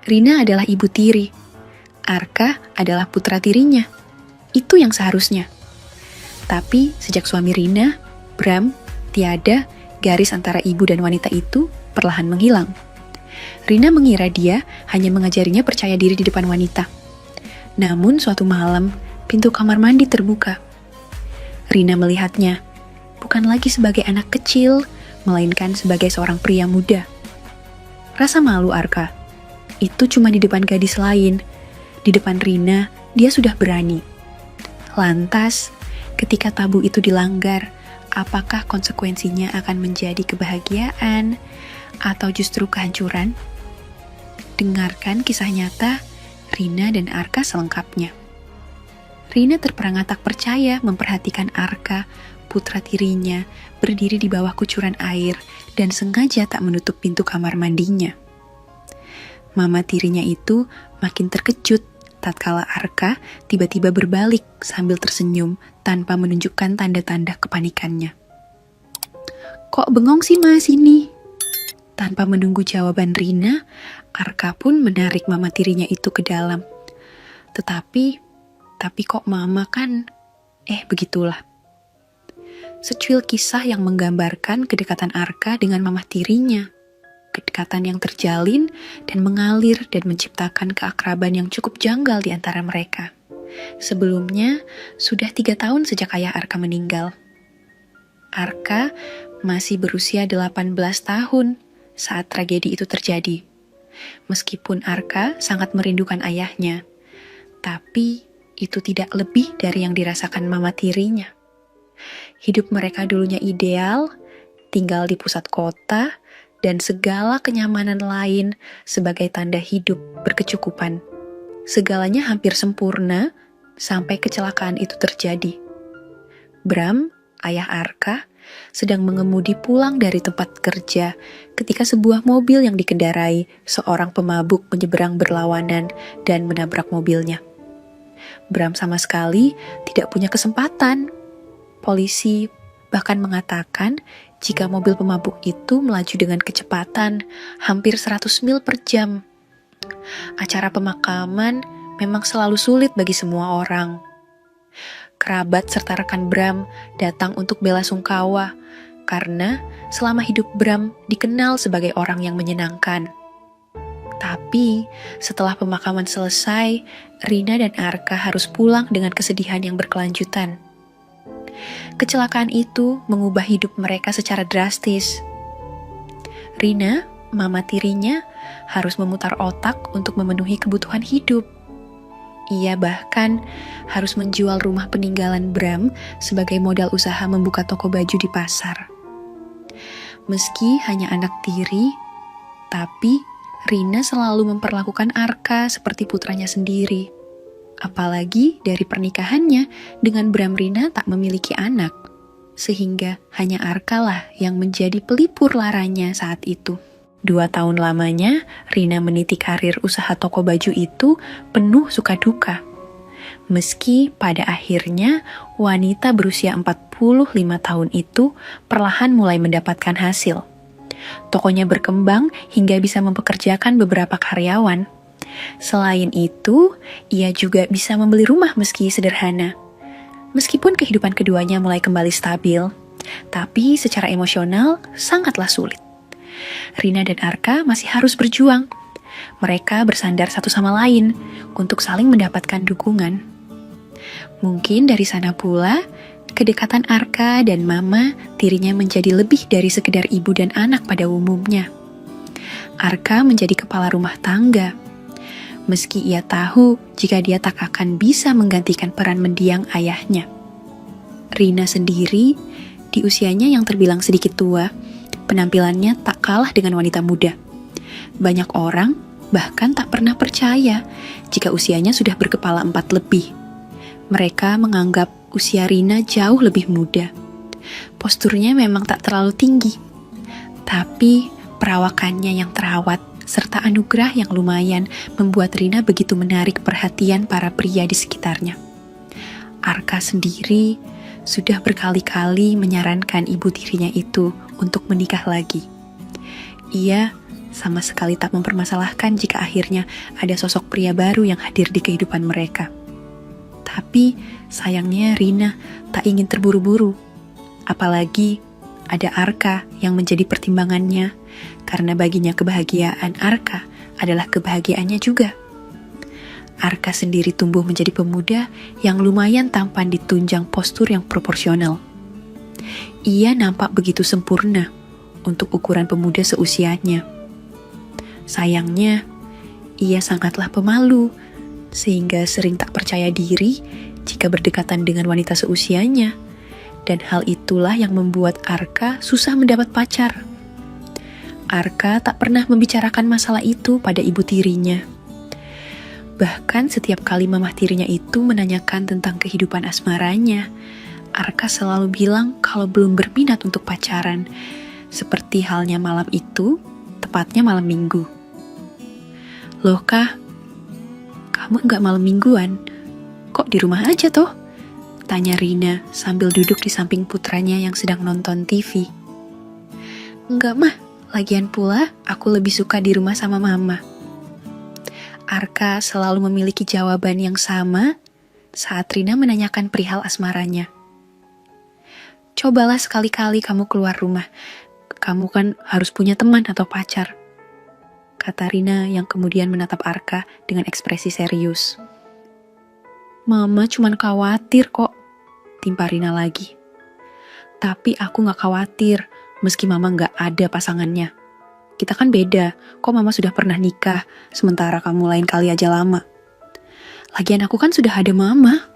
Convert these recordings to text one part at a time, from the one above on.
Rina adalah ibu tiri, Arka adalah putra tirinya. Itu yang seharusnya. Tapi sejak suami Rina, Bram, tiada, garis antara ibu dan wanita itu perlahan menghilang. Rina mengira dia hanya mengajarinya percaya diri di depan wanita. Namun suatu malam, pintu kamar mandi terbuka. Rina melihatnya, bukan lagi sebagai anak kecil, melainkan sebagai seorang pria muda. Rasa malu Arka. Itu cuma di depan gadis lain. Di depan Rina, dia sudah berani. Lantas, ketika tabu itu dilanggar, apakah konsekuensinya akan menjadi kebahagiaan atau justru kehancuran? Dengarkan kisah nyata Rina dan Arka selengkapnya. Rina terperangah tak percaya memperhatikan Arka, putra tirinya, berdiri di bawah kucuran air dan sengaja tak menutup pintu kamar mandinya. Mama tirinya itu makin terkejut tatkala Arka tiba-tiba berbalik sambil tersenyum tanpa menunjukkan tanda-tanda kepanikannya. "Kok bengong sih Mas ini?" Tanpa menunggu jawaban Rina, Arka pun menarik mama tirinya itu ke dalam. Tapi kok mama kan... begitulah. Secuil kisah yang menggambarkan kedekatan Arka dengan mama tirinya. Kedekatan yang terjalin dan mengalir dan menciptakan keakraban yang cukup janggal di antara mereka. Sebelumnya, sudah 3 tahun sejak ayah Arka meninggal. Arka masih berusia 18 tahun saat tragedi itu terjadi. Meskipun Arka sangat merindukan ayahnya, tapi itu tidak lebih dari yang dirasakan mama tirinya. Hidup mereka dulunya ideal, tinggal di pusat kota, dan segala kenyamanan lain sebagai tanda hidup berkecukupan. Segalanya hampir sempurna sampai kecelakaan itu terjadi. Bram, ayah Arka, sedang mengemudi pulang dari tempat kerja ketika sebuah mobil yang dikendarai seorang pemabuk menyeberang berlawanan dan menabrak mobilnya. Bram sama sekali tidak punya kesempatan. Polisi bahkan mengatakan jika mobil pemabuk itu melaju dengan kecepatan hampir 100 mil per jam. Acara pemakaman memang selalu sulit bagi semua orang. Kerabat serta rekan Bram datang untuk belasungkawa karena selama hidup Bram dikenal sebagai orang yang menyenangkan. Tapi setelah pemakaman selesai, Rina dan Arka harus pulang dengan kesedihan yang berkelanjutan. Kecelakaan itu mengubah hidup mereka secara drastis. Rina, mama tirinya, harus memutar otak untuk memenuhi kebutuhan hidup. Ia bahkan harus menjual rumah peninggalan Bram sebagai modal usaha membuka toko baju di pasar. Meski hanya anak tiri, tapi Rina selalu memperlakukan Arka seperti putranya sendiri. Apalagi dari pernikahannya dengan Bram, Rina tak memiliki anak, sehingga hanya Arka lah yang menjadi pelipur laranya saat itu. 2 tahun lamanya, Rina meniti karir usaha toko baju itu penuh suka duka. Meski pada akhirnya wanita berusia 45 tahun itu perlahan mulai mendapatkan hasil. Tokonya berkembang hingga bisa mempekerjakan beberapa karyawan. Selain itu, ia juga bisa membeli rumah meski sederhana. Meskipun kehidupan keduanya mulai kembali stabil, tapi secara emosional sangatlah sulit. Rina dan Arka masih harus berjuang. Mereka bersandar satu sama lain untuk saling mendapatkan dukungan. Mungkin dari sana pula, kedekatan Arka dan mama tirinya menjadi lebih dari sekedar ibu dan anak pada umumnya. Arka menjadi kepala rumah tangga. Meski ia tahu jika dia tak akan bisa menggantikan peran mendiang ayahnya. Rina sendiri, di usianya yang terbilang sedikit tua, penampilannya tak kalah dengan wanita muda. Banyak orang bahkan tak pernah percaya jika usianya sudah berkepala 4 lebih. Mereka menganggap usia Rina jauh lebih muda. Posturnya memang tak terlalu tinggi, tapi perawakannya yang terawat serta anugerah yang lumayan membuat Rina begitu menarik perhatian para pria di sekitarnya. Arka sendiri sudah berkali-kali menyarankan ibu tirinya itu untuk menikah lagi. Ia sama sekali tak mempermasalahkan jika akhirnya ada sosok pria baru yang hadir di kehidupan mereka. Tapi sayangnya Rina tak ingin terburu-buru. Apalagi ada Arka yang menjadi pertimbangannya, karena baginya kebahagiaan Arka adalah kebahagiaannya juga. Arka sendiri tumbuh menjadi pemuda yang lumayan tampan ditunjang postur yang proporsional. Ia nampak begitu sempurna untuk ukuran pemuda seusianya. Sayangnya, ia sangatlah pemalu, sehingga sering tak percaya diri jika berdekatan dengan wanita seusianya. Dan hal itulah yang membuat Arka susah mendapat pacar. Arka tak pernah membicarakan masalah itu pada ibu tirinya. Bahkan setiap kali mamah tirinya itu menanyakan tentang kehidupan asmaranya, Arka selalu bilang kalau belum berminat untuk pacaran. Seperti halnya malam itu, tepatnya malam minggu. Loh Kak, kamu nggak malam mingguan? Kok di rumah aja toh? Tanya Rina sambil duduk di samping putranya yang sedang nonton TV. Enggak mah, lagian pula aku lebih suka di rumah sama mama. Arka selalu memiliki jawaban yang sama saat Rina menanyakan perihal asmaranya. Cobalah sekali-kali kamu keluar rumah. Kamu kan harus punya teman atau pacar, kata Rina yang kemudian menatap Arka dengan ekspresi serius. Mama cuman khawatir kok, timpa Rina lagi. Tapi aku gak khawatir, meski mama gak ada pasangannya. Kita kan beda, kok mama sudah pernah nikah, sementara kamu lain kali aja lama. Lagian aku kan sudah ada mama.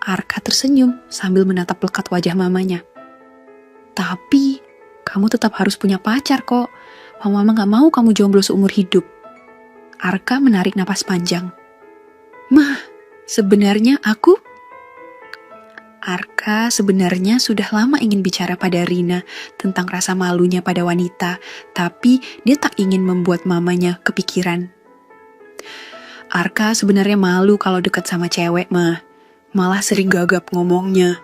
Arka tersenyum sambil menatap lekat wajah mamanya. Tapi, kamu tetap harus punya pacar kok. Mama gak mau kamu jomblo seumur hidup. Arka menarik napas panjang. Mah, sebenarnya Arka sebenarnya sudah lama ingin bicara pada Rina tentang rasa malunya pada wanita, tapi dia tak ingin membuat mamanya kepikiran. Arka sebenarnya malu kalau dekat sama cewek mah, malah sering gagap ngomongnya,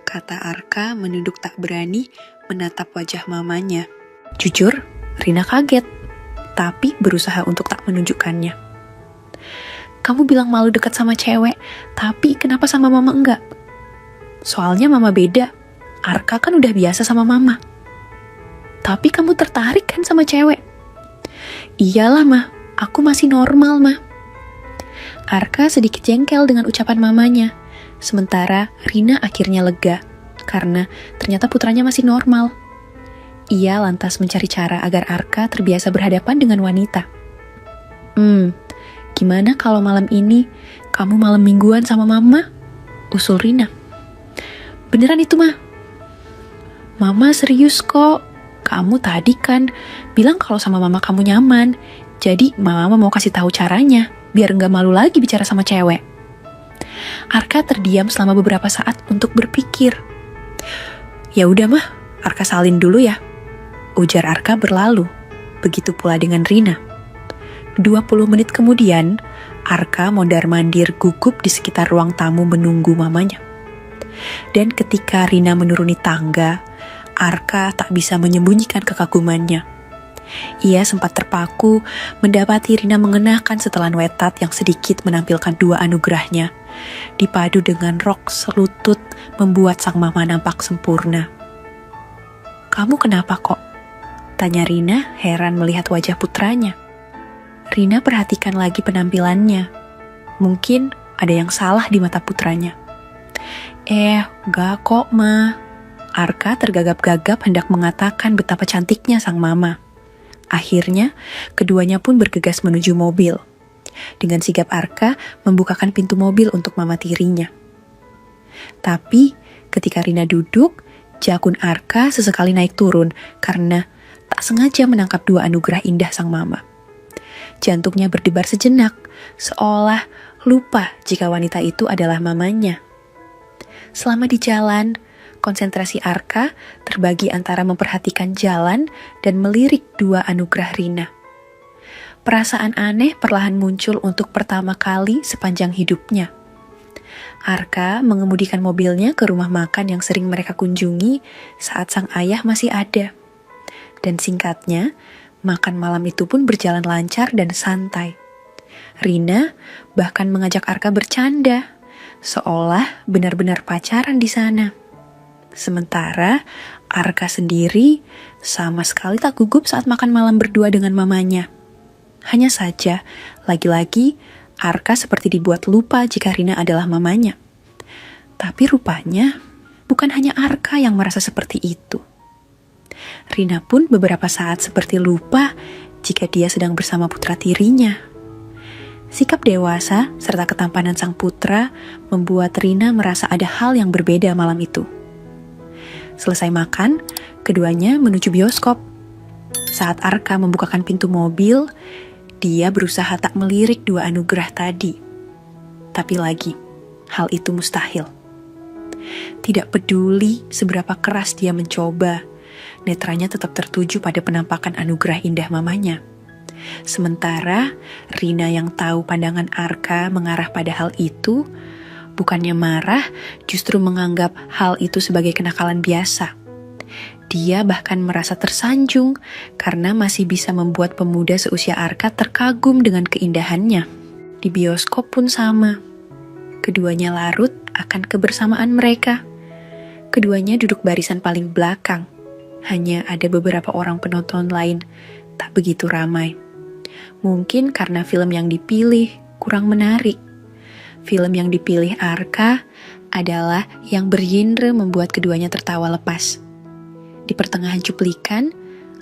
kata Arka menunduk tak berani menatap wajah mamanya. Jujur, Rina kaget, tapi berusaha untuk tak menunjukkannya. Kamu bilang malu dekat sama cewek, tapi kenapa sama mama enggak? Soalnya mama beda, Arka kan udah biasa sama mama. Tapi kamu tertarik kan sama cewek? Iyalah mah, aku masih normal mah. Arka sedikit jengkel dengan ucapan mamanya, sementara Rina akhirnya lega, karena ternyata putranya masih normal. Ia lantas mencari cara agar Arka terbiasa berhadapan dengan wanita. Gimana kalau malam ini kamu malam mingguan sama mama? Usul Rina. Beneran itu mah? Mama serius kok. Kamu tadi kan bilang kalau sama mama kamu nyaman. Jadi mama mau kasih tahu caranya biar nggak malu lagi bicara sama cewek. Arka terdiam selama beberapa saat untuk berpikir. Ya udah mah, Arka salin dulu ya, ujar Arka berlalu. Begitu pula dengan Rina. 20 menit kemudian, Arka mondar-mandir gugup di sekitar ruang tamu menunggu mamanya. Dan ketika Rina menuruni tangga, Arka tak bisa menyembunyikan kekagumannya. Ia sempat terpaku mendapati Rina mengenakan setelan wetat yang sedikit menampilkan 2 anugerahnya, dipadu dengan rok selutut membuat sang mama nampak sempurna. Kamu kenapa kok? Tanya Rina heran melihat wajah putranya. Rina perhatikan lagi penampilannya. Mungkin ada yang salah di mata putranya. Gak kok ma. Arka tergagap-gagap hendak mengatakan betapa cantiknya sang mama. Akhirnya, keduanya pun bergegas menuju mobil. Dengan sigap Arka membukakan pintu mobil untuk mama tirinya. Tapi, ketika Rina duduk, jakun Arka sesekali naik turun karena tak sengaja menangkap 2 anugerah indah sang mama. Jantungnya berdebar sejenak, seolah lupa jika wanita itu adalah mamanya. Selama di jalan, konsentrasi Arka terbagi antara memperhatikan jalan dan melirik 2 anugerah Rina. Perasaan aneh perlahan muncul untuk pertama kali sepanjang hidupnya. Arka mengemudikan mobilnya ke rumah makan yang sering mereka kunjungi saat sang ayah masih ada. Dan singkatnya, Makan malam itu pun berjalan lancar dan santai. Rina bahkan mengajak Arka bercanda, seolah benar-benar pacaran di sana. Sementara Arka sendiri sama sekali tak gugup saat makan malam berdua dengan mamanya. Hanya saja, lagi-lagi Arka seperti dibuat lupa jika Rina adalah mamanya. Tapi rupanya bukan hanya Arka yang merasa seperti itu. Rina pun beberapa saat seperti lupa jika dia sedang bersama putra tirinya. Sikap dewasa serta ketampanan sang putra membuat Rina merasa ada hal yang berbeda malam itu. Selesai makan, keduanya menuju bioskop. Saat Arka membukakan pintu mobil, dia berusaha tak melirik dua anugerah tadi. Tapi lagi, hal itu mustahil. Tidak peduli seberapa keras dia mencoba, netranya tetap tertuju pada penampakan anugerah indah mamanya. Sementara Rina yang tahu pandangan Arka mengarah pada hal itu, bukannya marah, justru menganggap hal itu sebagai kenakalan biasa. Dia bahkan merasa tersanjung karena masih bisa membuat pemuda seusia Arka terkagum dengan keindahannya. Di bioskop pun sama. Keduanya larut akan kebersamaan mereka. Keduanya duduk barisan paling belakang. Hanya ada beberapa orang penonton lain, tak begitu ramai. Mungkin karena film yang dipilih kurang menarik. Film yang dipilih Arka adalah yang bergenre membuat keduanya tertawa lepas. Di pertengahan cuplikan,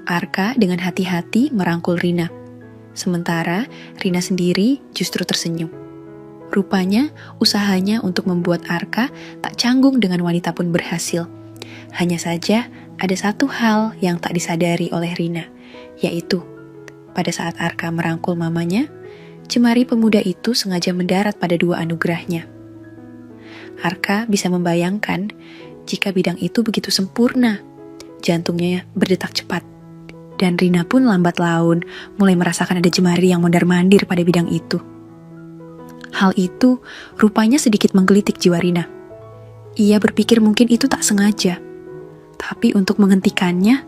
Arka dengan hati-hati merangkul Rina. Sementara Rina sendiri justru tersenyum. Rupanya usahanya untuk membuat Arka tak canggung dengan wanita pun berhasil. Hanya saja ada satu hal yang tak disadari oleh Rina, yaitu pada saat Arka merangkul mamanya, jemari pemuda itu sengaja mendarat pada dua anugerahnya. Arka bisa membayangkan jika bidang itu begitu sempurna. Jantungnya berdetak cepat. Dan Rina pun lambat laun mulai merasakan ada jemari yang mondar-mandir pada bidang itu. Hal itu rupanya sedikit menggelitik jiwa Rina. Ia berpikir mungkin itu tak sengaja. Tapi untuk menghentikannya,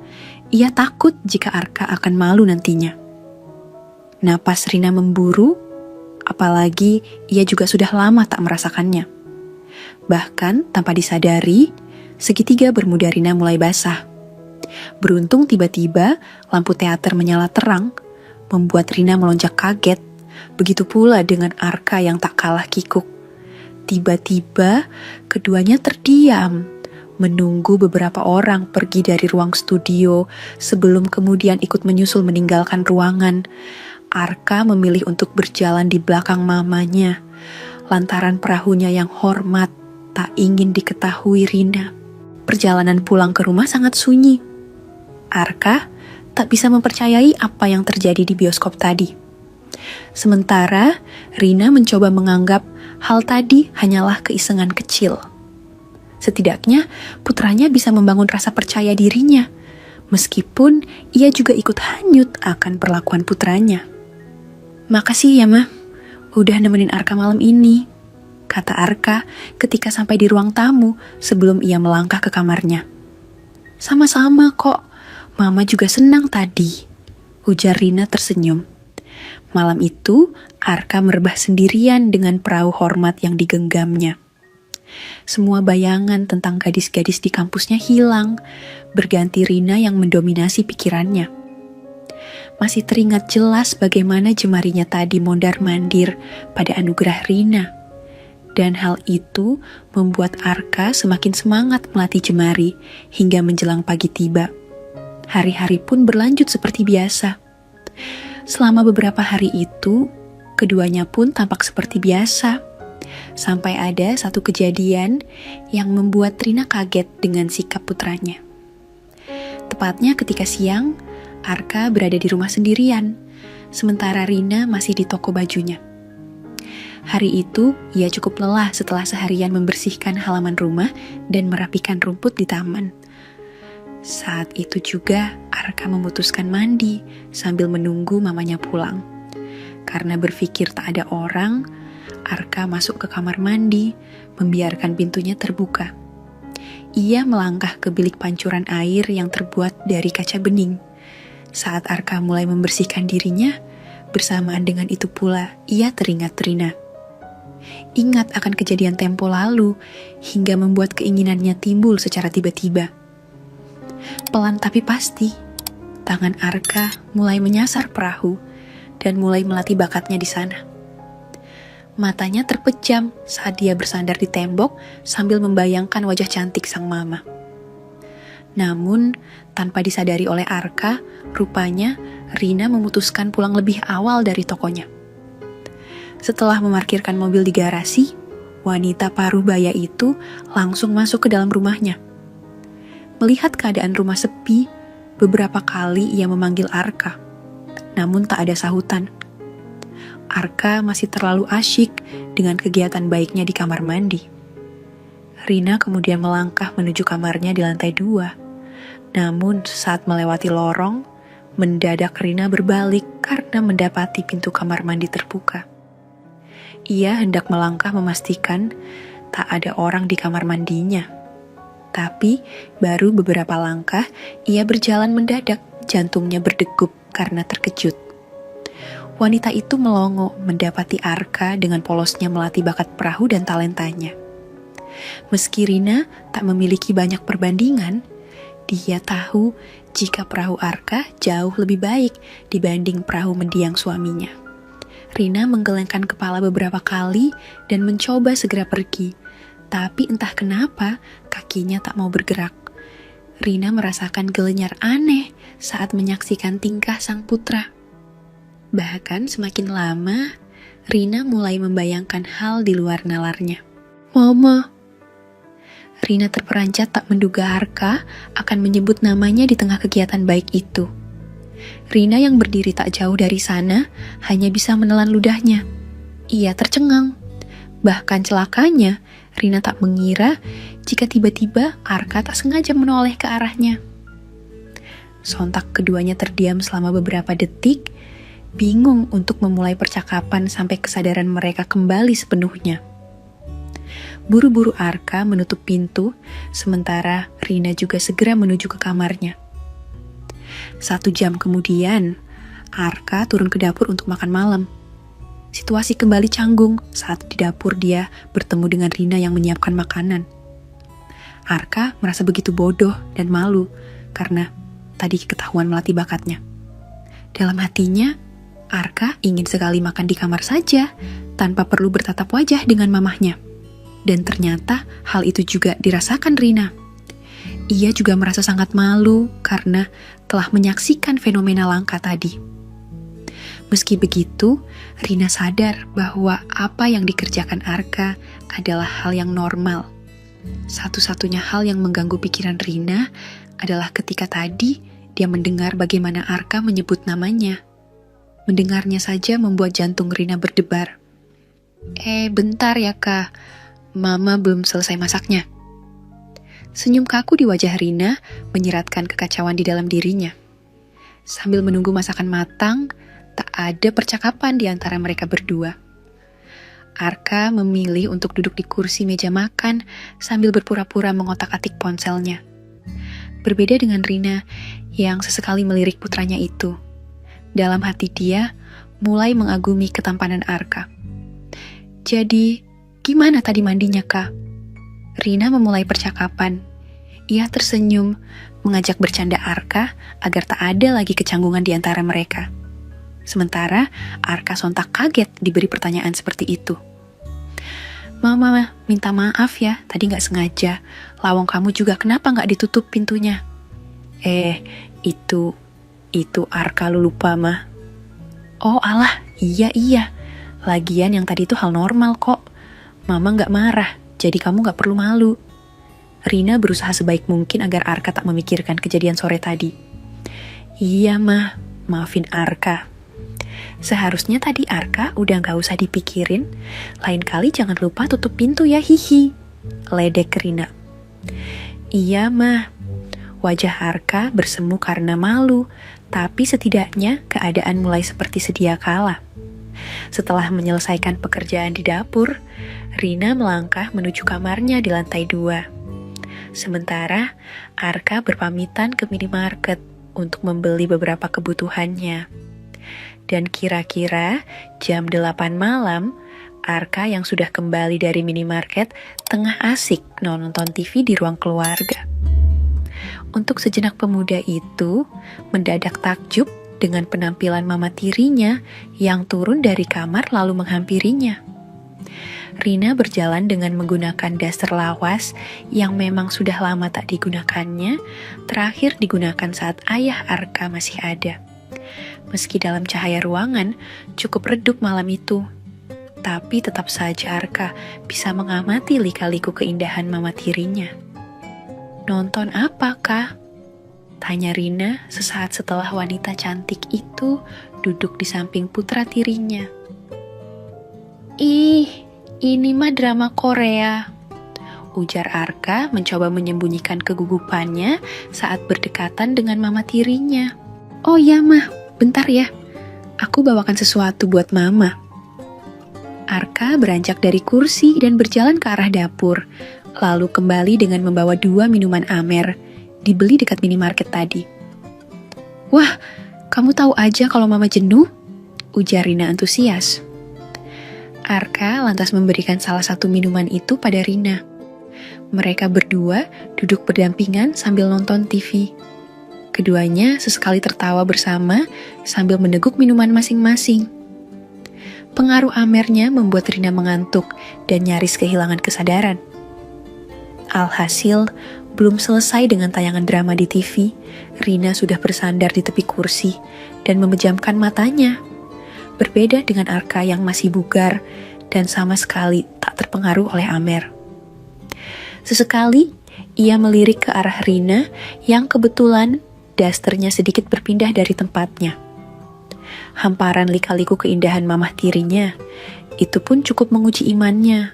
ia takut jika Arka akan malu nantinya. Napas Rina memburu, apalagi ia juga sudah lama tak merasakannya. Bahkan tanpa disadari, segitiga bermuda Rina mulai basah. Beruntung tiba-tiba lampu teater menyala terang, membuat Rina melonjak kaget. Begitu pula dengan Arka yang tak kalah kikuk. Tiba-tiba keduanya terdiam, menunggu beberapa orang pergi dari ruang studio sebelum kemudian ikut menyusul meninggalkan ruangan. Arka memilih untuk berjalan di belakang mamanya, lantaran perahunya yang hormat tak ingin diketahui Rina. Perjalanan pulang ke rumah sangat sunyi. Arka tak bisa mempercayai apa yang terjadi di bioskop tadi. Sementara Rina mencoba menganggap hal tadi hanyalah keisengan kecil. Setidaknya putranya bisa membangun rasa percaya dirinya, meskipun ia juga ikut hanyut akan perlakuan putranya. "Makasih ya, Ma, udah nemenin Arka malam ini," kata Arka ketika sampai di ruang tamu sebelum ia melangkah ke kamarnya. "Sama-sama kok, Mama juga senang tadi," ujar Rina tersenyum. Malam itu, Arka merebah sendirian dengan perahu hormat yang digenggamnya. Semua bayangan tentang gadis-gadis di kampusnya hilang, berganti Rina yang mendominasi pikirannya. Masih teringat jelas bagaimana jemarinya tadi mondar-mandir pada anugerah Rina. Dan hal itu membuat Arka semakin semangat melatih jemari hingga menjelang pagi tiba. Hari-hari pun berlanjut seperti biasa. Selama beberapa hari itu, keduanya pun tampak seperti biasa. Sampai ada satu kejadian yang membuat Rina kaget dengan sikap putranya. Tepatnya ketika siang, Arka berada di rumah sendirian, sementara Rina masih di toko bajunya. Hari itu, ia cukup lelah setelah seharian membersihkan halaman rumah dan merapikan rumput di taman. Saat itu juga, Arka memutuskan mandi sambil menunggu mamanya pulang. Karena berpikir tak ada orang, Arka masuk ke kamar mandi, membiarkan pintunya terbuka. Ia melangkah ke bilik pancuran air yang terbuat dari kaca bening. Saat Arka mulai membersihkan dirinya, bersamaan dengan itu pula ia teringat Rina. Ingat akan kejadian tempo lalu, hingga membuat keinginannya timbul secara tiba-tiba. Pelan tapi pasti, tangan Arka mulai menyasar perahu dan mulai melatih bakatnya di sana. Matanya terpejam saat dia bersandar di tembok sambil membayangkan wajah cantik sang mama. Namun, tanpa disadari oleh Arka, rupanya Rina memutuskan pulang lebih awal dari tokonya. Setelah memarkirkan mobil di garasi, wanita paruh baya itu langsung masuk ke dalam rumahnya. Melihat keadaan rumah sepi, beberapa kali ia memanggil Arka, namun tak ada sahutan. Arka masih terlalu asyik dengan kegiatan baiknya di kamar mandi. Rina kemudian melangkah menuju kamarnya di lantai 2. Namun saat melewati lorong, mendadak Rina berbalik karena mendapati pintu kamar mandi terbuka. Ia hendak melangkah memastikan tak ada orang di kamar mandinya. Tapi baru beberapa langkah ia berjalan mendadak, jantungnya berdegup karena terkejut. Wanita itu melongo mendapati Arka dengan polosnya melatih bakat perahu dan talentanya. Meski Rina tak memiliki banyak perbandingan, dia tahu jika perahu Arka jauh lebih baik dibanding perahu mendiang suaminya. Rina menggelengkan kepala beberapa kali dan mencoba segera pergi, tapi entah kenapa kakinya tak mau bergerak. Rina merasakan gelenyar aneh saat menyaksikan tingkah sang putra. Bahkan semakin lama, Rina mulai membayangkan hal di luar nalarnya. Mama. Rina terperanjat tak menduga Arka akan menyebut namanya di tengah kegiatan baik itu. Rina yang berdiri tak jauh dari sana hanya bisa menelan ludahnya. Ia tercengang. Bahkan celakanya, Rina tak mengira jika tiba-tiba Arka tak sengaja menoleh ke arahnya. Sontak keduanya terdiam selama beberapa detik, bingung untuk memulai percakapan sampai kesadaran mereka kembali sepenuhnya. Buru-buru Arka menutup pintu, sementara Rina juga segera menuju ke kamarnya. 1 jam kemudian, Arka turun ke dapur untuk makan malam. Situasi kembali canggung saat di dapur dia bertemu dengan Rina yang menyiapkan makanan. Arka merasa begitu bodoh dan malu karena tadi ketahuan melatih bakatnya. Dalam hatinya, Arka ingin sekali makan di kamar saja tanpa perlu bertatap wajah dengan mamahnya. Dan ternyata hal itu juga dirasakan Rina. Ia juga merasa sangat malu karena telah menyaksikan fenomena langka tadi. Meski begitu, Rina sadar bahwa apa yang dikerjakan Arka adalah hal yang normal. Satu-satunya hal yang mengganggu pikiran Rina adalah ketika tadi dia mendengar bagaimana Arka menyebut namanya. Mendengarnya saja membuat jantung Rina berdebar. Bentar ya Kak, Mama belum selesai masaknya. Senyum kaku di wajah Rina menyeratkan kekacauan di dalam dirinya. Sambil menunggu masakan matang, tak ada percakapan di antara mereka berdua. Arka memilih untuk duduk di kursi meja makan sambil berpura-pura mengotak-atik ponselnya. Berbeda dengan Rina yang sesekali melirik putranya itu. Dalam hati dia mulai mengagumi ketampanan Arka. Jadi, gimana tadi mandinya, Kak? Rina memulai percakapan. Ia tersenyum, mengajak bercanda Arka agar tak ada lagi kecanggungan di antara mereka. Sementara Arka sontak kaget diberi pertanyaan seperti itu. Mama, minta maaf ya, tadi gak sengaja. Lawang kamu juga kenapa gak ditutup pintunya? Itu Arka lu lupa, Ma. Oh alah, iya. Lagian yang tadi itu hal normal kok. Mama gak marah, jadi kamu gak perlu malu. Rina berusaha sebaik mungkin agar Arka tak memikirkan kejadian sore tadi. Iya mah, maafin Arka. Seharusnya tadi Arka udah gak usah dipikirin. Lain kali jangan lupa tutup pintu ya, hihi. Ledek Rina. Iya mah. Wajah Arka bersemu karena malu, tapi setidaknya keadaan mulai seperti sedia kala. Setelah menyelesaikan pekerjaan di dapur, Rina melangkah menuju kamarnya di lantai 2. Sementara Arka berpamitan ke minimarket untuk membeli beberapa kebutuhannya. Dan kira-kira jam 8 malam, Arka yang sudah kembali dari minimarket tengah asik nonton TV di ruang keluarga. Untuk sejenak pemuda itu mendadak takjub dengan penampilan mama tirinya yang turun dari kamar lalu menghampirinya. Rina berjalan dengan menggunakan daster lawas yang memang sudah lama tak digunakannya, terakhir digunakan saat ayah Arka masih ada. Meski dalam cahaya ruangan cukup redup malam itu, tapi tetap saja Arka bisa mengamati lika-liku keindahan mama tirinya. "Nonton apa, Kak?" tanya Rina sesaat setelah wanita cantik itu duduk di samping putra tirinya. "Ih, ini mah drama Korea," ujar Arka mencoba menyembunyikan kegugupannya saat berdekatan dengan mama tirinya. "Oh ya, Mah, bentar ya. Aku bawakan sesuatu buat Mama." Arka beranjak dari kursi dan berjalan ke arah dapur, lalu kembali dengan membawa 2 minuman Amer, dibeli dekat minimarket tadi. "Wah, kamu tahu aja kalau Mama jenuh?" ujar Rina antusias. Arka lantas memberikan salah satu minuman itu pada Rina. Mereka berdua duduk berdampingan sambil nonton TV. Keduanya sesekali tertawa bersama sambil meneguk minuman masing-masing. Pengaruh Amernya membuat Rina mengantuk dan nyaris kehilangan kesadaran. Alhasil, belum selesai dengan tayangan drama di TV, Rina sudah bersandar di tepi kursi dan memejamkan matanya. Berbeda dengan Arka yang masih bugar dan sama sekali tak terpengaruh oleh Amer. Sesekali, ia melirik ke arah Rina yang kebetulan dasternya sedikit berpindah dari tempatnya. Hamparan lika-liku keindahan mamah tirinya, itu pun cukup menguji imannya,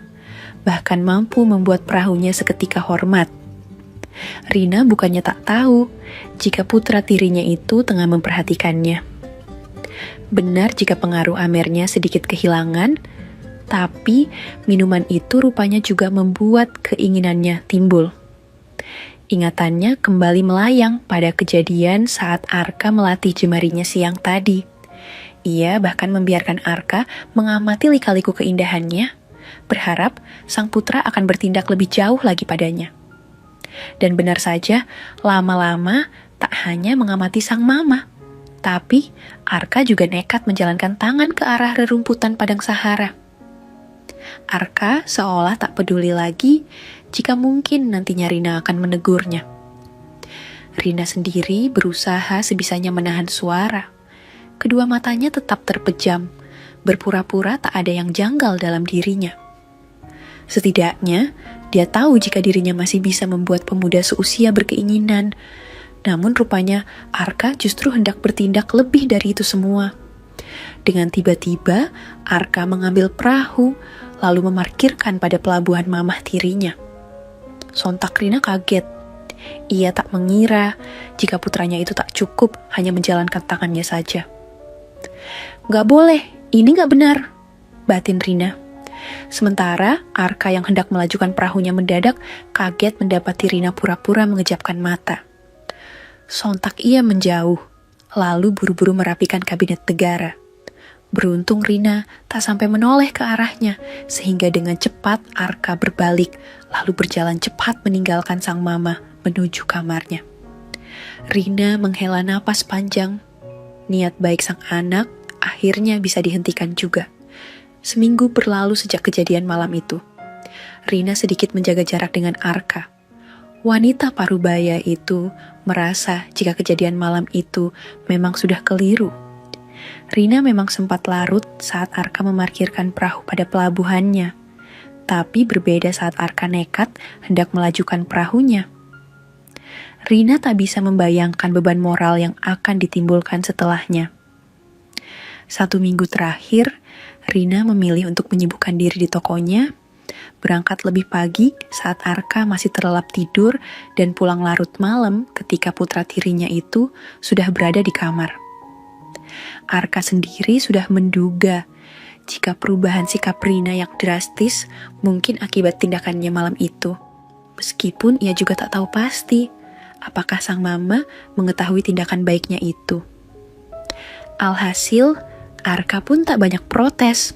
bahkan mampu membuat perahunya seketika hormat. Rina bukannya tak tahu jika putra tirinya itu tengah memperhatikannya. Benar jika pengaruh Amernya sedikit kehilangan, tapi minuman itu rupanya juga membuat keinginannya timbul. Ingatannya kembali melayang pada kejadian saat Arka melatih jemarinya siang tadi. Ia bahkan membiarkan Arka mengamati lika-liku keindahannya, berharap sang putra akan bertindak lebih jauh lagi padanya. Dan benar saja, lama-lama tak hanya mengamati sang mama, tapi Arka juga nekat menjalankan tangan ke arah rerumputan padang Sahara. Arka seolah tak peduli lagi jika mungkin nantinya Rina akan menegurnya. Rina sendiri berusaha sebisanya menahan suara. Kedua matanya tetap terpejam, berpura-pura tak ada yang janggal dalam dirinya. Setidaknya, dia tahu jika dirinya masih bisa membuat pemuda seusia berkeinginan. Namun rupanya Arka justru hendak bertindak lebih dari itu semua. Dengan tiba-tiba, Arka mengambil perahu, lalu memarkirkan pada pelabuhan mamah tirinya. Sontak Rina kaget. Ia tak mengira jika putranya itu tak cukup hanya menjalankan tangannya saja. "Gak boleh, ini gak benar," batin Rina. Sementara Arka yang hendak melajukan perahunya mendadak kaget mendapati Rina pura-pura mengejapkan mata. Sontak ia menjauh, lalu buru-buru merapikan kabinet negara. Beruntung Rina tak sampai menoleh ke arahnya, sehingga dengan cepat Arka berbalik, lalu berjalan cepat meninggalkan sang mama menuju kamarnya. Rina menghela napas panjang. Niat baik sang anak akhirnya bisa dihentikan juga. Seminggu berlalu sejak kejadian malam itu. Rina sedikit menjaga jarak dengan Arka. Wanita parubaya itu merasa jika kejadian malam itu memang sudah keliru. Rina memang sempat larut saat Arka memarkirkan perahu pada pelabuhannya, tapi berbeda saat Arka nekat hendak melajukan perahunya. Rina tak bisa membayangkan beban moral yang akan ditimbulkan setelahnya. 1 minggu terakhir, Rina memilih untuk menyibukkan diri di tokonya, berangkat lebih pagi saat Arka masih terlelap tidur dan pulang larut malam ketika putra tirinya itu sudah berada di kamar. Arka sendiri sudah menduga jika perubahan sikap Rina yang drastis mungkin akibat tindakannya malam itu. Meskipun ia juga tak tahu pasti apakah sang mama mengetahui tindakan baiknya itu. Alhasil, Arka pun tak banyak protes.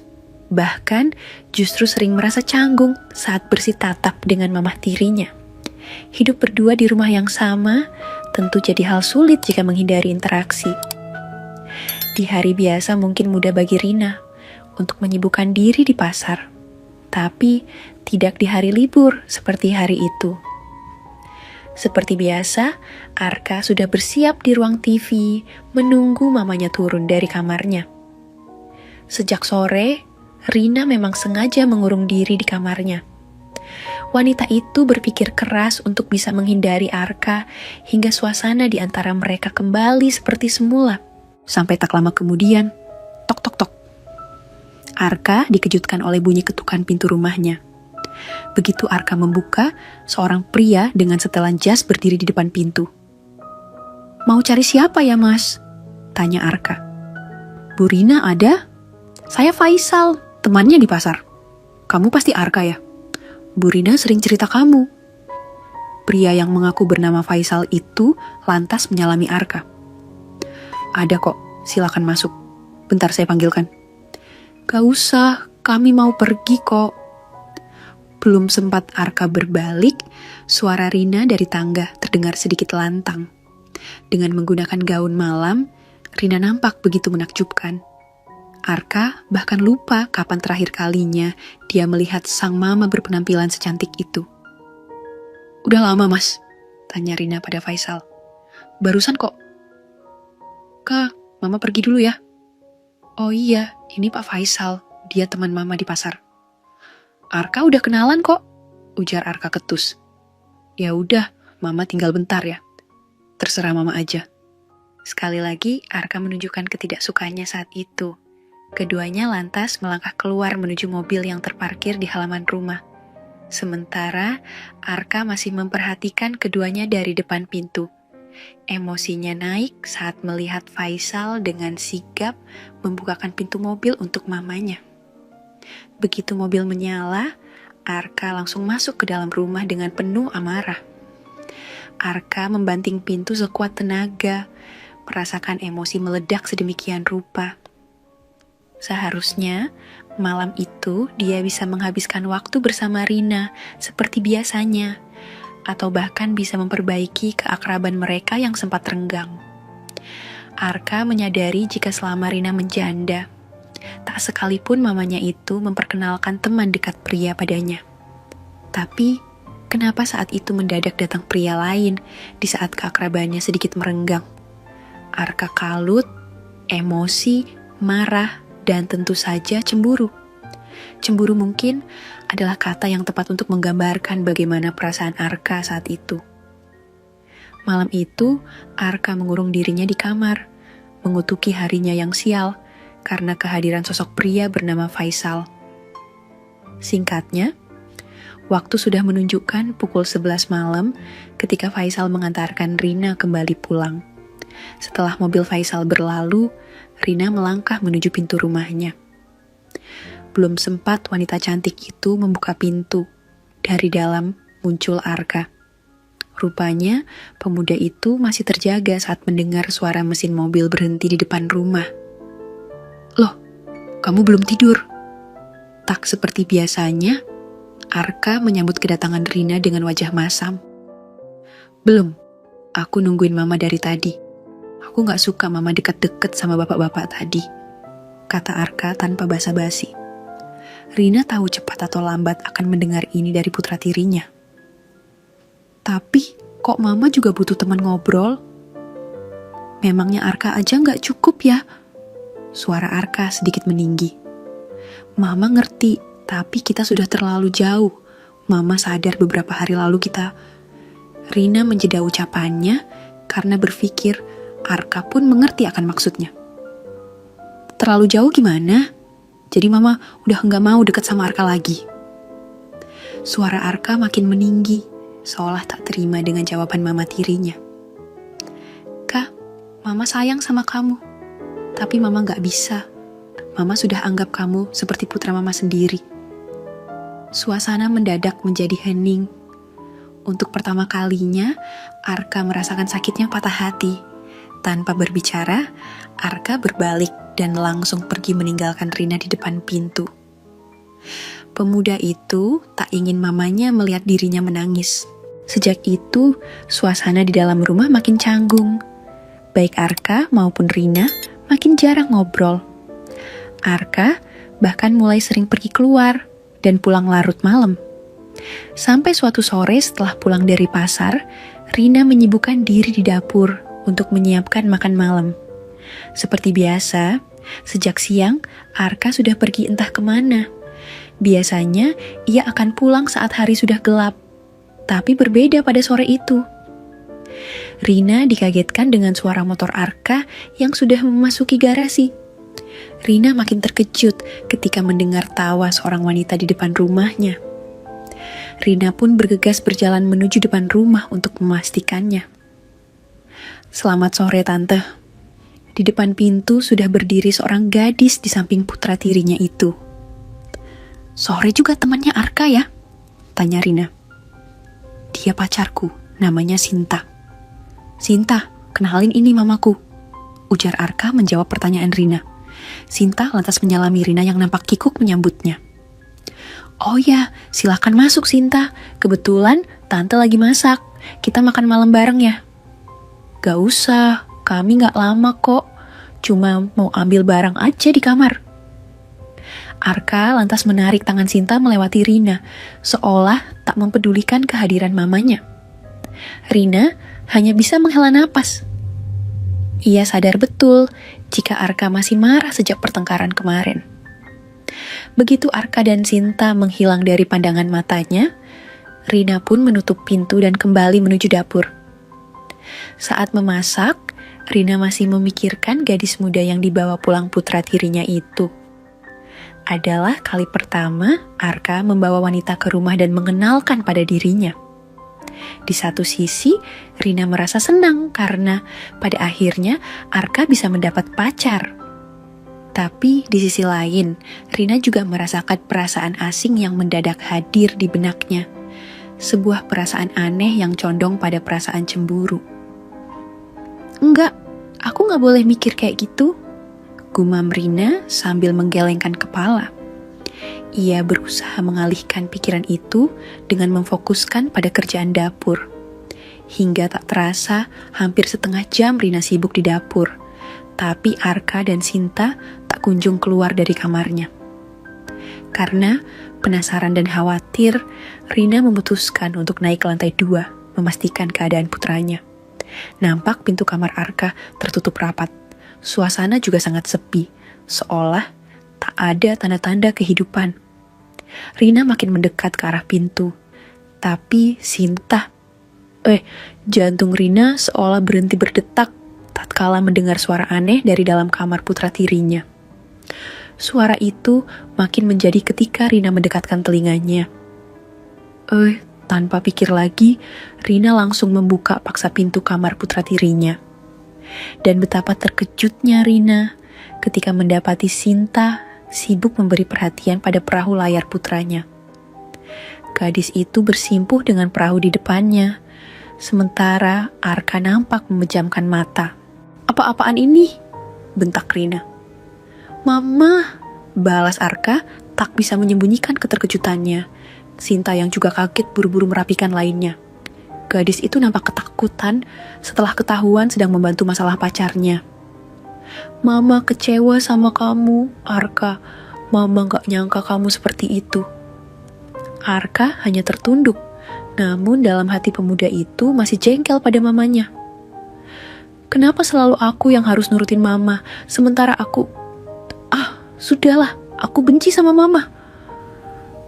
Bahkan justru sering merasa canggung saat bersitatap dengan mamah tirinya. Hidup berdua di rumah yang sama tentu jadi hal sulit jika menghindari interaksi. Di hari biasa mungkin mudah bagi Rina untuk menyibukkan diri di pasar, tapi tidak di hari libur seperti hari itu. Seperti biasa, Arka sudah bersiap di ruang TV menunggu mamanya turun dari kamarnya. Sejak sore, Rina memang sengaja mengurung diri di kamarnya. Wanita itu berpikir keras untuk bisa menghindari Arka hingga suasana di antara mereka kembali seperti semula. Sampai tak lama kemudian, tok tok tok. Arka dikejutkan oleh bunyi ketukan pintu rumahnya. Begitu Arka membuka, seorang pria dengan setelan jas berdiri di depan pintu. "Mau cari siapa ya, Mas?" tanya Arka. "Bu Rina ada? Saya Faisal, temannya di pasar." "Kamu pasti Arka ya? Bu Rina sering cerita kamu." Pria yang mengaku bernama Faisal itu lantas menyalami Arka. "Ada kok, silakan masuk. Bentar saya panggilkan." "Gak usah, kami mau pergi kok." Belum sempat Arka berbalik, suara Rina dari tangga terdengar sedikit lantang. Dengan menggunakan gaun malam, Rina nampak begitu menakjubkan. Arka bahkan lupa kapan terakhir kalinya dia melihat sang mama berpenampilan secantik itu. "Udah lama, Mas?" tanya Rina pada Faisal. "Barusan kok." "Kak, mama pergi dulu ya." "Oh iya, ini Pak Faisal, dia teman mama di pasar." "Arka udah kenalan kok," ujar Arka ketus. "Ya udah, mama tinggal bentar ya. Terserah mama aja." Sekali lagi, Arka menunjukkan ketidaksukanya saat itu. Keduanya lantas melangkah keluar menuju mobil yang terparkir di halaman rumah. Sementara, Arka masih memperhatikan keduanya dari depan pintu. Emosinya naik saat melihat Faisal dengan sigap membukakan pintu mobil untuk mamanya. Begitu mobil menyala, Arka langsung masuk ke dalam rumah dengan penuh amarah. Arka membanting pintu sekuat tenaga, merasakan emosi meledak sedemikian rupa. Seharusnya, malam itu dia bisa menghabiskan waktu bersama Rina seperti biasanya, atau bahkan bisa memperbaiki keakraban mereka yang sempat renggang. Arka menyadari jika selama Rina menjanda, tak sekalipun mamanya itu memperkenalkan teman dekat pria padanya. Tapi, kenapa saat itu mendadak datang pria lain di saat keakrabannya sedikit merenggang? Arka kalut, emosi, marah, dan tentu saja cemburu. Cemburu mungkin adalah kata yang tepat untuk menggambarkan bagaimana perasaan Arka saat itu. Malam itu, Arka mengurung dirinya di kamar, mengutuki harinya yang sial karena kehadiran sosok pria bernama Faisal. Singkatnya, waktu sudah menunjukkan pukul 11 malam ketika Faisal mengantarkan Rina kembali pulang. Setelah mobil Faisal berlalu, Rina melangkah menuju pintu rumahnya. Belum sempat wanita cantik itu membuka pintu. Dari dalam muncul Arka. Rupanya, pemuda itu masih terjaga saat mendengar suara mesin mobil berhenti di depan rumah. "Loh, kamu belum tidur?" Tak seperti biasanya, Arka menyambut kedatangan Rina dengan wajah masam. "Belum, aku nungguin mama dari tadi. Aku gak suka mama deket-deket sama bapak-bapak tadi," kata Arka tanpa basa-basi. Rina tahu cepat atau lambat akan mendengar ini dari putra tirinya. "Tapi, kok mama juga butuh teman ngobrol? Memangnya Arka aja gak cukup ya?" Suara Arka sedikit meninggi. "Mama ngerti, tapi kita sudah terlalu jauh. Mama sadar beberapa hari lalu kita..." Rina menjeda ucapannya karena berpikir Arka pun mengerti akan maksudnya. "Terlalu jauh gimana? Jadi mama udah gak mau dekat sama Arka lagi." Suara Arka makin meninggi, seolah tak terima dengan jawaban mama tirinya. "Kak, mama sayang sama kamu. Tapi mama gak bisa. Mama sudah anggap kamu seperti putra mama sendiri." Suasana mendadak menjadi hening. Untuk pertama kalinya, Arka merasakan sakitnya patah hati. Tanpa berbicara, Arka berbalik dan langsung pergi meninggalkan Rina di depan pintu. Pemuda itu tak ingin mamanya melihat dirinya menangis. Sejak itu, suasana di dalam rumah makin canggung. Baik Arka maupun Rina makin jarang ngobrol. Arka bahkan mulai sering pergi keluar dan pulang larut malam. Sampai suatu sore setelah pulang dari pasar, Rina menyibukkan diri di dapur untuk menyiapkan makan malam. Seperti biasa, sejak siang Arka sudah pergi entah kemana. Biasanya ia akan pulang saat hari sudah gelap, tapi berbeda pada sore itu. Rina dikagetkan dengan suara motor Arka yang sudah memasuki garasi. Rina makin terkejut ketika mendengar tawa seorang wanita di depan rumahnya. Rina pun bergegas berjalan menuju depan rumah untuk memastikannya. Selamat sore tante. Di depan pintu sudah berdiri seorang gadis di samping putra tirinya itu. Sore juga temannya Arka ya? Tanya Rina. Dia pacarku, namanya Sinta. Sinta, kenalin ini mamaku. Ujar Arka menjawab pertanyaan Rina. Sinta lantas menyalami Rina yang nampak kikuk menyambutnya. Oh ya, silakan masuk Sinta. Kebetulan tante lagi masak. Kita makan malam bareng ya. Gak usah, kami gak lama kok. Cuma mau ambil barang aja di kamar. Arka lantas menarik tangan Sinta melewati Rina, seolah tak mempedulikan kehadiran mamanya. Rina hanya bisa menghela napas. Ia sadar betul jika Arka masih marah sejak pertengkaran kemarin. Begitu Arka dan Sinta menghilang dari pandangan matanya, Rina pun menutup pintu dan kembali menuju dapur. Saat memasak, Rina masih memikirkan gadis muda yang dibawa pulang putra tirinya itu. Adalah kali pertama Arka membawa wanita ke rumah dan mengenalkan pada dirinya. Di satu sisi, Rina merasa senang karena pada akhirnya Arka bisa mendapat pacar. Tapi di sisi lain, Rina juga merasakan perasaan asing yang mendadak hadir di benaknya. Sebuah perasaan aneh yang condong pada perasaan cemburu. Enggak, aku gak boleh mikir kayak gitu, gumam Rina sambil menggelengkan kepala. Ia berusaha mengalihkan pikiran itu dengan memfokuskan pada kerjaan dapur. Hingga tak terasa, hampir setengah jam Rina sibuk di dapur. Tapi Arka dan Sinta tak kunjung keluar dari kamarnya. Karena penasaran dan khawatir, Rina memutuskan untuk naik ke lantai 2, memastikan keadaan putranya. Nampak pintu kamar Arka tertutup rapat. Suasana juga sangat sepi, seolah tak ada tanda-tanda kehidupan. Rina makin mendekat ke arah pintu. Tapi jantung Rina seolah berhenti berdetak tatkala mendengar suara aneh dari dalam kamar putra tirinya. Suara itu makin menjadi ketika Rina mendekatkan telinganya. Tanpa pikir lagi, Rina langsung membuka paksa pintu kamar putra tirinya. Dan betapa terkejutnya Rina ketika mendapati Sinta sibuk memberi perhatian pada perahu layar putranya. Gadis itu bersimpuh dengan perahu di depannya, sementara Arka nampak memejamkan mata. Apa-apaan ini? Bentak Rina. Mama, balas Arka tak bisa menyembunyikan keterkejutannya. Sinta yang juga kaget buru-buru merapikan lainnya. Gadis itu nampak ketakutan setelah ketahuan sedang membantu masalah pacarnya. Mama kecewa sama kamu, Arka. Mama gak nyangka kamu seperti itu. Arka hanya tertunduk, namun dalam hati pemuda itu masih jengkel pada mamanya. Kenapa selalu aku yang harus nurutin mama, sementara aku... sudahlah, aku benci sama mama.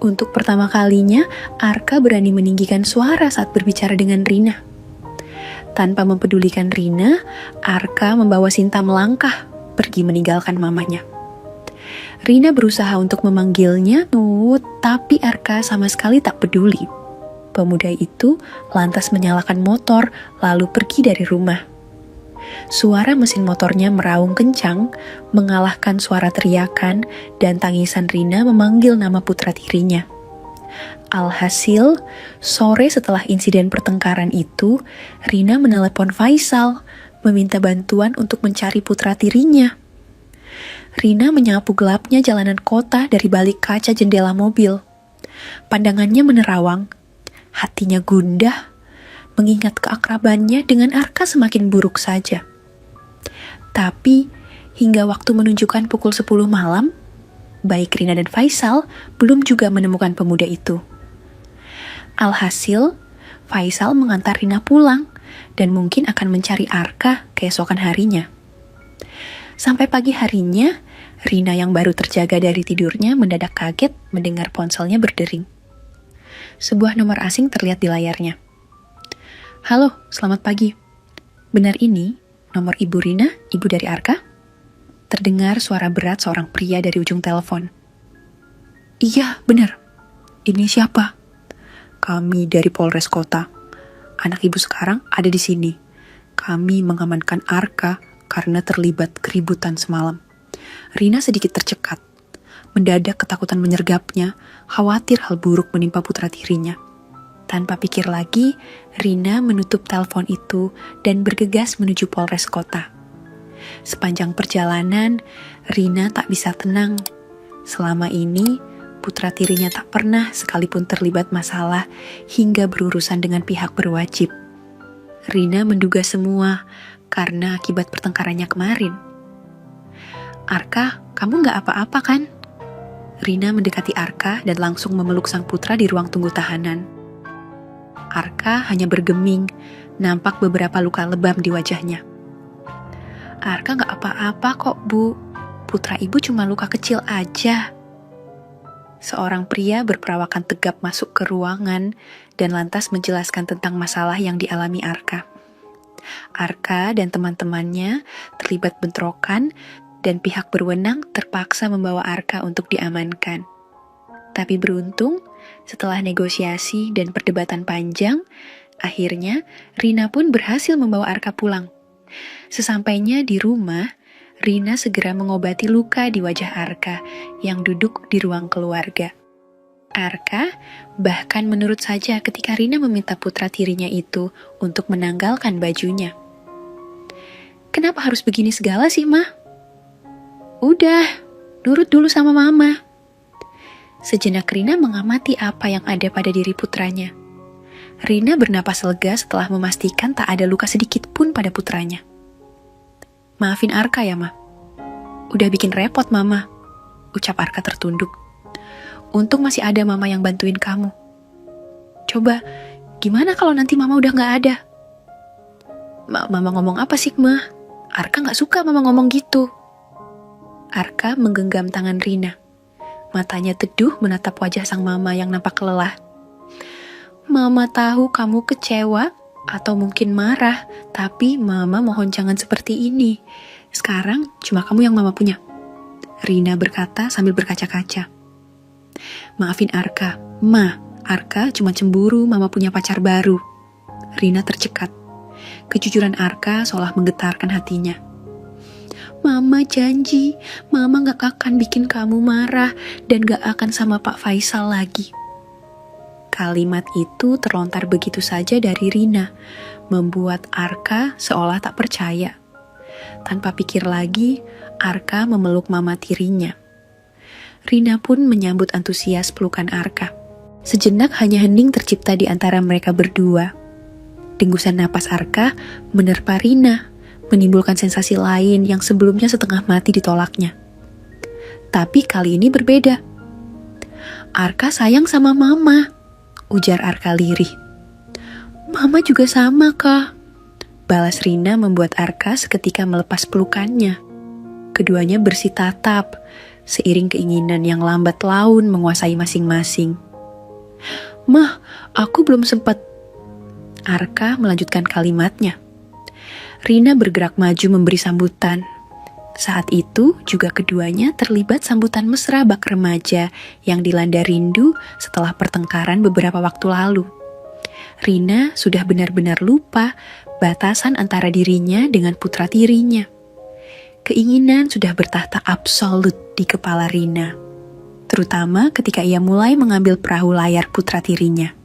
Untuk pertama kalinya, Arka berani meninggikan suara saat berbicara dengan Rina. Tanpa mempedulikan Rina, Arka membawa Sinta melangkah, pergi meninggalkan mamanya. Rina berusaha untuk memanggilnya, tapi Arka sama sekali tak peduli. Pemuda itu lantas menyalakan motor, lalu pergi dari rumah. Suara mesin motornya meraung kencang, mengalahkan suara teriakan dan tangisan Rina memanggil nama putra tirinya. Alhasil, sore setelah insiden pertengkaran itu, Rina menelepon Faisal, meminta bantuan untuk mencari putra tirinya. Rina menyapu gelapnya jalanan kota dari balik kaca jendela mobil. Pandangannya menerawang, hatinya gundah, mengingat keakrabannya dengan Arka semakin buruk saja. Tapi, hingga waktu menunjukkan pukul 10 malam, baik Rina dan Faisal belum juga menemukan pemuda itu. Alhasil, Faisal mengantar Rina pulang dan mungkin akan mencari Arka keesokan harinya. Sampai pagi harinya, Rina yang baru terjaga dari tidurnya mendadak kaget mendengar ponselnya berdering. Sebuah nomor asing terlihat di layarnya. "Halo, selamat pagi. Benar ini nomor Ibu Rina, ibu dari Arka?" Terdengar suara berat seorang pria dari ujung telepon. "Iya, benar. Ini siapa?" "Kami dari Polres Kota. Anak ibu sekarang ada di sini. Kami mengamankan Arka karena terlibat keributan semalam." Rina sedikit tercekat. Mendadak ketakutan menyergapnya, khawatir hal buruk menimpa putra tirinya. Tanpa pikir lagi, Rina menutup telepon itu dan bergegas menuju Polres Kota. Sepanjang perjalanan, Rina tak bisa tenang. Selama ini, putra tirinya tak pernah sekalipun terlibat masalah hingga berurusan dengan pihak berwajib. Rina menduga semua karena akibat pertengkarannya kemarin. "Arka, kamu gak apa-apa kan?" Rina mendekati Arka dan langsung memeluk sang putra di ruang tunggu tahanan. Arka hanya bergeming, nampak beberapa luka lebam di wajahnya. "Arka gak apa-apa kok, Bu. Putra ibu cuma luka kecil aja." Seorang pria berperawakan tegap masuk ke ruangan dan lantas menjelaskan tentang masalah yang dialami Arka. Arka dan teman-temannya terlibat bentrokan dan pihak berwenang terpaksa membawa Arka untuk diamankan. Tapi beruntung, setelah negosiasi dan perdebatan panjang, akhirnya Rina pun berhasil membawa Arka pulang. Sesampainya di rumah, Rina segera mengobati luka di wajah Arka yang duduk di ruang keluarga. Arka bahkan menurut saja ketika Rina meminta putra tirinya itu untuk menanggalkan bajunya. "Kenapa harus begini segala sih, Ma?" "Udah, nurut dulu sama Mama." Sejenak Rina mengamati apa yang ada pada diri putranya. Rina bernapas lega setelah memastikan tak ada luka sedikit pun pada putranya. "Maafin Arka ya, Ma. Udah bikin repot Mama," ucap Arka tertunduk. "Untung masih ada Mama yang bantuin kamu. Coba, gimana kalau nanti Mama udah gak ada?" Mama ngomong apa sih, Ma? Arka gak suka Mama ngomong gitu." Arka menggenggam tangan Rina. Matanya teduh menatap wajah sang Mama yang nampak lelah. "Mama tahu kamu kecewa atau mungkin marah, tapi Mama mohon jangan seperti ini. Sekarang cuma kamu yang Mama punya," Rina berkata sambil berkaca-kaca. "Maafin Arka, Ma. Arka cuma cemburu Mama punya pacar baru." Rina tercekat. Kejujuran Arka seolah menggetarkan hatinya. "Mama janji, Mama gak akan bikin kamu marah dan gak akan sama Pak Faisal lagi." Kalimat itu terlontar begitu saja dari Rina, membuat Arka seolah tak percaya. Tanpa pikir lagi, Arka memeluk mama tirinya. Rina pun menyambut antusias pelukan Arka. Sejenak hanya hening tercipta di antara mereka berdua. Dengusan napas Arka menerpa Rina, menimbulkan sensasi lain yang sebelumnya setengah mati ditolaknya. Tapi kali ini berbeda. "Arka sayang sama Mama," ujar Arka lirih. "Mama juga sama, Kak," balas Rina membuat Arka seketika melepas pelukannya. Keduanya bersih tatap, seiring keinginan yang lambat laun menguasai masing-masing. "Mah, aku belum sempat." Arka melanjutkan kalimatnya. Rina bergerak maju memberi sambutan. Saat itu juga keduanya terlibat sambutan mesra bak remaja yang dilanda rindu setelah pertengkaran beberapa waktu lalu. Rina sudah benar-benar lupa batasan antara dirinya dengan putra tirinya. Keinginan sudah bertahta absolut di kepala Rina. terutama ketika ia mulai mengambil perahu layar putra tirinya.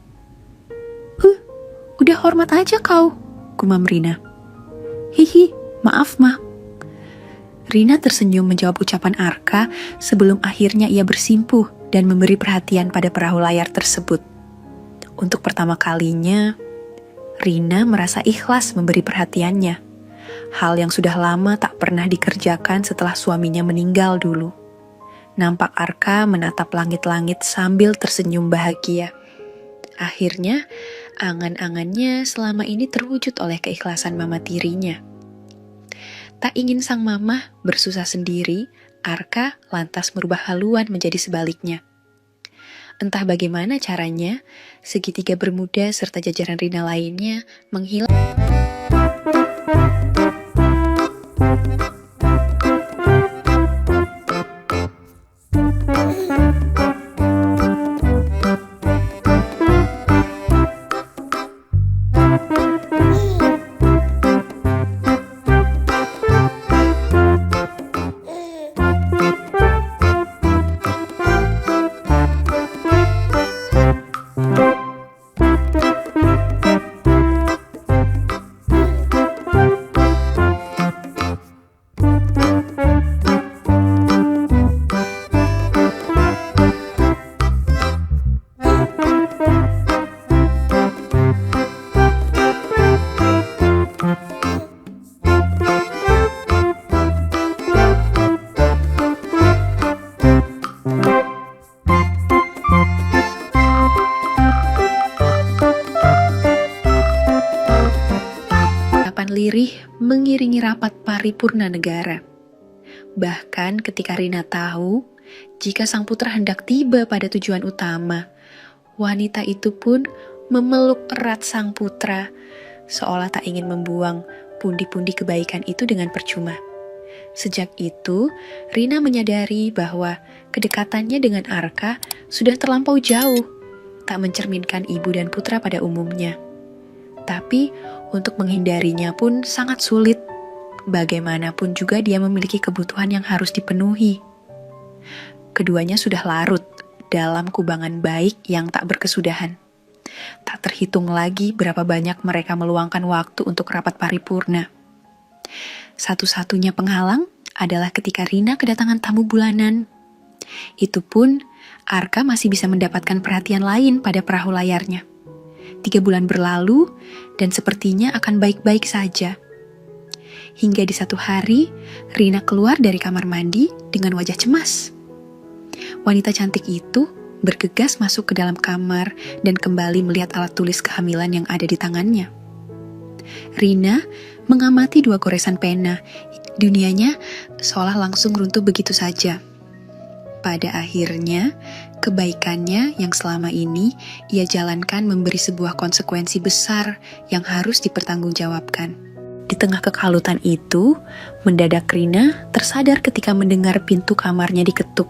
Udah hormat aja kau, gumam Rina. Hihi, maaf Ma. Rina tersenyum menjawab ucapan Arka sebelum akhirnya ia bersimpuh dan memberi perhatian pada perahu layar tersebut. Untuk pertama kalinya, Rina merasa ikhlas memberi perhatiannya. Hal yang sudah lama tak pernah dikerjakan setelah suaminya meninggal dulu. Nampak Arka menatap langit-langit sambil tersenyum bahagia. Akhirnya, angan-angannya selama ini terwujud oleh keikhlasan mama tirinya. Tak ingin sang mama bersusah sendiri, Arka lantas merubah haluan menjadi sebaliknya. Entah bagaimana caranya, segitiga bermuda serta jajaran Rina lainnya menghilang. Lirih mengiringi rapat paripurna negara. Bahkan ketika Rina tahu jika sang putra hendak tiba pada tujuan utama, wanita itu pun memeluk erat sang putra, seolah tak ingin membuang pundi-pundi kebaikan itu dengan percuma. Sejak itu, Rina menyadari bahwa kedekatannya dengan Arka sudah terlampau jauh, tak mencerminkan ibu dan putra pada umumnya. Tapi untuk menghindarinya pun sangat sulit. Bagaimanapun juga dia memiliki kebutuhan yang harus dipenuhi. Keduanya sudah larut dalam kubangan baik yang tak berkesudahan. Tak terhitung lagi berapa banyak mereka meluangkan waktu untuk rapat paripurna. Satu-satunya penghalang adalah ketika Rina kedatangan tamu bulanan. Itu pun Arka masih bisa mendapatkan perhatian lain pada perahu layarnya. 3 bulan berlalu dan sepertinya akan baik-baik saja. Hingga di satu hari, Rina keluar dari kamar mandi dengan wajah cemas. Wanita cantik itu bergegas masuk ke dalam kamar dan kembali melihat alat tulis kehamilan yang ada di tangannya. Rina mengamati 2 goresan pena. Dunianya seolah langsung runtuh begitu saja. Pada akhirnya, kebaikannya yang selama ini ia jalankan memberi sebuah konsekuensi besar yang harus dipertanggungjawabkan. Di tengah kekalutan itu, mendadak Rina tersadar ketika mendengar pintu kamarnya diketuk.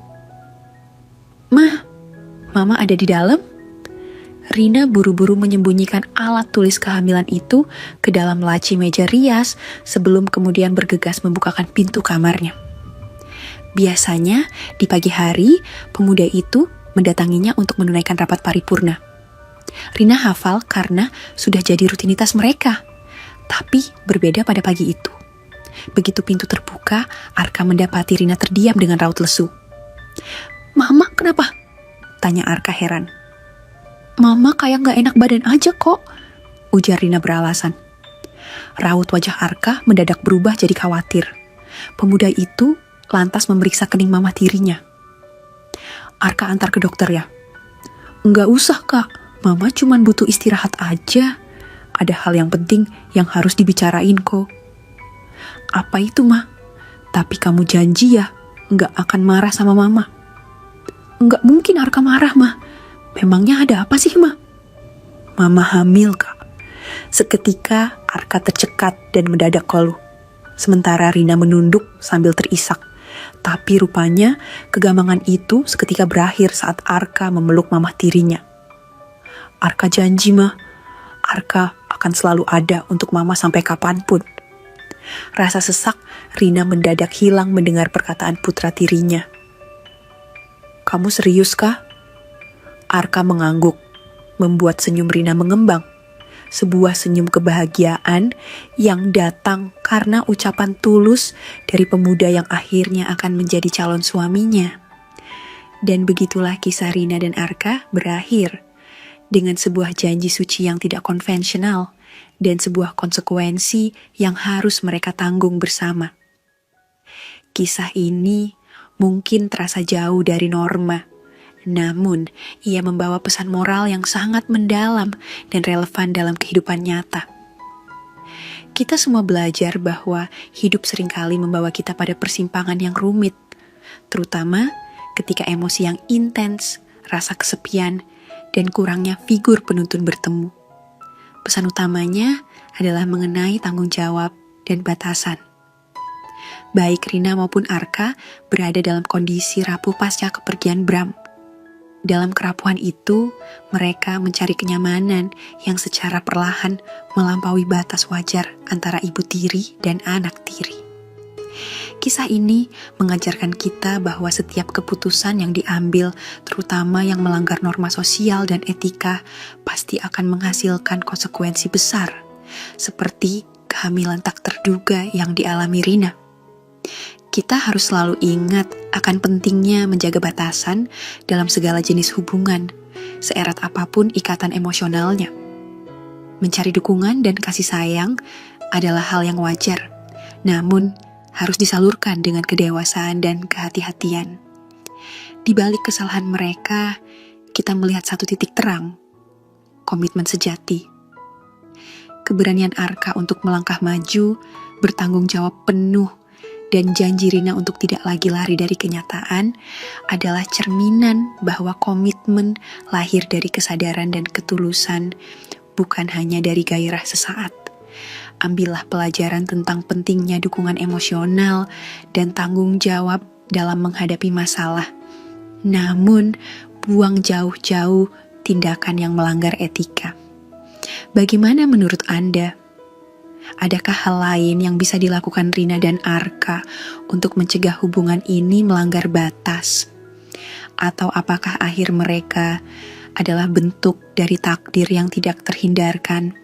"Mah, Mama ada di dalam?" Rina buru-buru menyembunyikan alat tulis kehamilan itu ke dalam laci meja rias sebelum kemudian bergegas membukakan pintu kamarnya. Biasanya, di pagi hari, pemuda itu mendatanginya untuk menunaikan rapat paripurna. Rina hafal karena sudah jadi rutinitas mereka. Tapi berbeda pada pagi itu. Begitu pintu terbuka, Arka mendapati Rina terdiam dengan raut lesu. "Mama, kenapa?" tanya Arka heran. "Mama kayak gak enak badan aja kok," ujar Rina beralasan. Raut wajah Arka mendadak berubah jadi khawatir. Pemuda itu lantas memeriksa kening mama tirinya. "Arka antar ke dokter ya?" "Enggak usah kak, Mama cuman butuh istirahat aja. Ada hal yang penting yang harus dibicarain kok." "Apa itu Ma? Tapi kamu janji ya, enggak akan marah sama Mama." "Enggak mungkin Arka marah Ma. Memangnya ada apa sih Ma?" "Mama hamil kak." Seketika Arka tercekat dan mendadak keluh. Sementara Rina menunduk sambil terisak. Tapi rupanya kegamangan itu seketika berakhir saat Arka memeluk mama tirinya. "Arka janji Ma, Arka akan selalu ada untuk Mama sampai kapanpun." Rasa sesak Rina mendadak hilang mendengar perkataan putra tirinya. Kamu serius kah? Arka mengangguk, membuat senyum Rina mengembang. Sebuah senyum kebahagiaan yang datang karena ucapan tulus dari pemuda yang akhirnya akan menjadi calon suaminya. Dan begitulah kisah Rina dan Arka berakhir dengan sebuah janji suci yang tidak konvensional dan sebuah konsekuensi yang harus mereka tanggung bersama. Kisah ini mungkin terasa jauh dari norma, namun ia membawa pesan moral yang sangat mendalam dan relevan dalam kehidupan nyata. Kita semua belajar bahwa hidup seringkali membawa kita pada persimpangan yang rumit, terutama ketika emosi yang intens, rasa kesepian, dan kurangnya figur penuntun bertemu. Pesan utamanya adalah mengenai tanggung jawab dan batasan. Baik Rina maupun Arka berada dalam kondisi rapuh pasca kepergian Bram. Dalam kerapuhan itu, mereka mencari kenyamanan yang secara perlahan melampaui batas wajar antara ibu tiri dan anak tiri. Kisah ini mengajarkan kita bahwa setiap keputusan yang diambil, terutama yang melanggar norma sosial dan etika, pasti akan menghasilkan konsekuensi besar, seperti kehamilan tak terduga yang dialami Rina. Kita harus selalu ingat akan pentingnya menjaga batasan dalam segala jenis hubungan, seerat apapun ikatan emosionalnya. Mencari dukungan dan kasih sayang adalah hal yang wajar, namun harus disalurkan dengan kedewasaan dan kehati-hatian. Di balik kesalahan mereka, kita melihat satu titik terang, komitmen sejati. Keberanian Arka untuk melangkah maju, bertanggung jawab penuh, dan janji Rina untuk tidak lagi lari dari kenyataan adalah cerminan bahwa komitmen lahir dari kesadaran dan ketulusan, bukan hanya dari gairah sesaat. Ambillah pelajaran tentang pentingnya dukungan emosional dan tanggung jawab dalam menghadapi masalah. Namun, buang jauh-jauh tindakan yang melanggar etika. Bagaimana menurut Anda? Adakah hal lain yang bisa dilakukan Rina dan Arka untuk mencegah hubungan ini melanggar batas? Atau apakah akhir mereka adalah bentuk dari takdir yang tidak terhindarkan